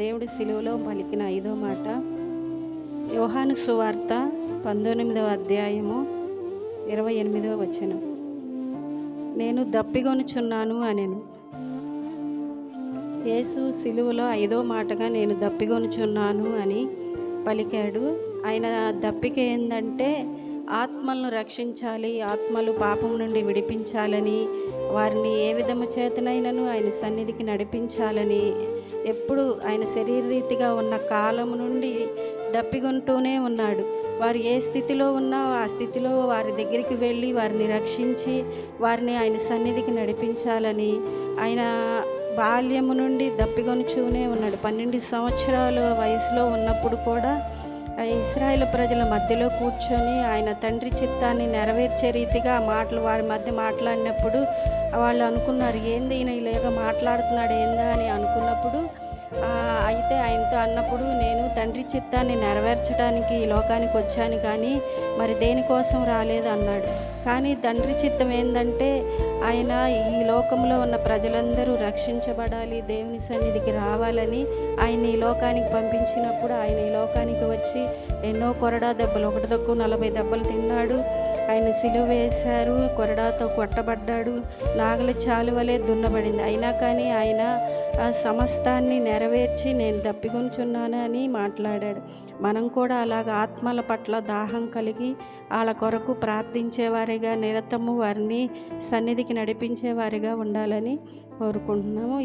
దేవుడి శిలువలో పలికిన ఐదో మాట యోహాను సువార్త 19వ అధ్యాయము 28వ వచనం. నేను దప్పిగొనుచున్నాను అనెను. యేసు శిలువలో ఐదో మాటగా నేను దప్పిగొనుచున్నాను అని పలికాడు. ఆయన దప్పిక ఏందంటే ఆత్మలను రక్షించాలి, ఆత్మలు పాపం నుండి విడిపించాలని, వారిని ఏ విధము చేతనైనను ఆయన సన్నిధికి నడిపించాలని ఎప్పుడు ఆయన శరీరరీతిగా ఉన్న కాలం నుండి దప్పిగొంటూనే ఉన్నాడు. వారు ఏ స్థితిలో ఉన్నా ఆ స్థితిలో వారి దగ్గరికి వెళ్ళి వారిని రక్షించి వారిని ఆయన సన్నిధికి నడిపించాలని ఆయన బాల్యము నుండి దప్పిగొనుచూనే ఉన్నాడు. 12 సంవత్సరాల వయసులో ఉన్నప్పుడు కూడా ఇశ్రాయేలు ప్రజల మధ్యలో కూర్చొని ఆయన తండ్రి చిత్తాన్ని నెరవేర్చే రీతిగా మాటలు వారి మధ్య మాట్లాడినప్పుడు వాళ్ళు అనుకున్నారు, ఏంది ఈయన ఇలాగ మాట్లాడుతున్నాడు ఏందా అని అనుకున్నప్పుడు అయితే ఆయనతో అన్నప్పుడు, నేను తండ్రి చిత్తాన్ని నెరవేర్చడానికి ఈ లోకానికి వచ్చాను కానీ మరి దేనికోసం రాలేదు అన్నాడు. కానీ తండ్రి చిత్తం ఏంటంటే ఆయన ఈ లోకంలో ఉన్న ప్రజలందరూ రక్షించబడాలి, దేవుని సన్నిధికి రావాలని ఆయన ఈ లోకానికి పంపించినప్పుడు ఆయన ఈ లోకానికి వచ్చి ఎన్నో కొరడా దెబ్బలు, ఒకటి తక్కువ 40 దెబ్బలు తిన్నాడు. ఆయన సిలువ వేశారు, కొరడాతో కొట్టబడ్డాడు, నాగలి చాలువలే దున్నబడింది. అయినా కానీ ఆయన సమస్తాన్ని నెరవేర్చి నేను దప్పికొంచున్నాను అని మాట్లాడాడు. మనం కూడా అలాగ ఆత్మల పట్ల దాహం కలిగి వాళ్ళ కొరకు ప్రార్థించేవారిగా, నిరతము వారిని సన్నిధికి నడిపించేవారిగా ఉండాలని కోరుకుంటున్నాము.